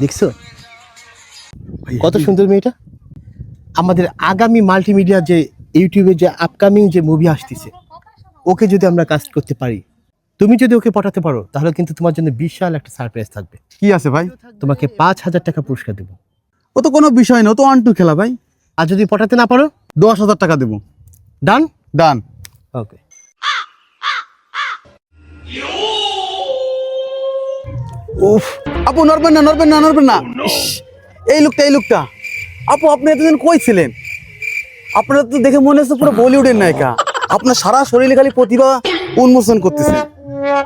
দেখছো কত সুন্দর মেয়েটা। আমাদের আগামী মাল্টিমিডিয়া যে ইউটিউবে যে আপকামিং যে মুভি আসতেছে, ওকে যদি আমরা কাস্ট করতে পারি, তুমি যদি ওকে পটাতে পারো, তাহলে কিন্তু তোমার জন্য বিশাল একটা সারপ্রাইজ থাকবে। কি আছে ভাই? তোমাকে 5,000 টাকা পুরস্কার দেবো। ও তো কোনো বিষয় না, ও তো অন টু খেলা ভাই। আর যদি পটাতে না পারো? 10,000 টাকা দেবো। ডান। ডান। ওকে। উফ, আপু নড়বেন না, নড়বেন না, নড়বেন না। ইস, এই লোকটা আপু, আপনি এতদিন কই ছিলেন? আপনারা তো দেখে মনে হচ্ছে পুরো বলিউডের নায়িকা। আপনার সারা শরীরে খালি প্রতিভা উন্মোচন করতেছে।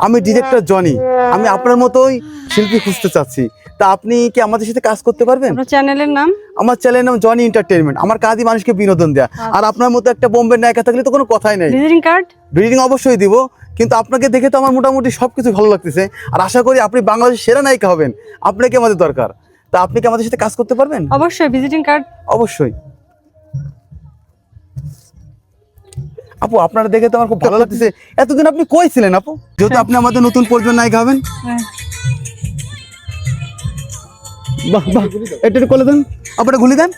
আমি ডিরেক্টর জনি, আমি আপনার মতোই শিল্পী খুঁজতে চাচ্ছি। তা আপনি কি আমাদের সাথে কাজ করতে পারবেন? আপনার চ্যানেলের নাম? আমার চ্যানেলের নাম জনি এন্টারটেইনমেন্ট। আমার কাজই মানুষকে বিনোদন দেয়া। আর আপনার মতো একটা বোম্বের নায়িকা থাকলে তো কোনো কথাই নেই। Visiting card? ভিজিটিং অবশ্যই দিব, কিন্তু আপনাকে দেখে তো আমার মোটামুটি সবকিছু ভালো লাগতেছে। আর আশা করি আপনি বাংলাদেশের সেরা নায়িকা হবেন। আপনাকে আমাদের দরকার। তা আপনি কি আমাদের সাথে কাজ করতে পারবেন? অবশ্যই। Visiting card? অবশ্যই। আপু আপনারা দেখে তো আমার খুব ভালো লাগতেছে। এতদিন আপনি কই ছিলেন আপু? যেহেতু আপনি আমাদের নতুন পরিজন নায়িকা হবেন। বাহ বাহ, এটা একটু খুলে দেন, আপনারা খুলে দেন।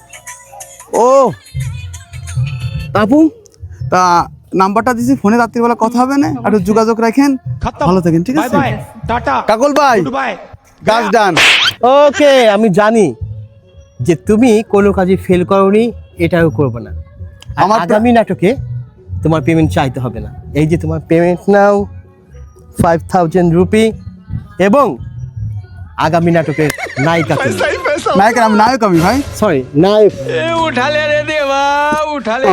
ও আপু, তা নাম্বারটা দিছি, ফোনে রাত্রিবেলা কথা হবে না, একটু যোগাযোগ রাখেন। ভালো থাকেন, ঠিক আছে? টাটা কাকল ভাই, বাই। কাজ ডান। ওকে, আমি জানি যে তুমি কোনো কাজে ফেল করোনি, এটাও করবে না। আমার আমার আগামী নাটকে তোমার পেমেন্ট চাইতে হবে না। এই যে তোমার পেমেন্ট নাও 5,000 রুপি, এবং আগামী নাটকের নায়িকা তুমি। নায়ক আমি ভাই। সরি, নায়ক। उठा ले रे देवा, उठा ले।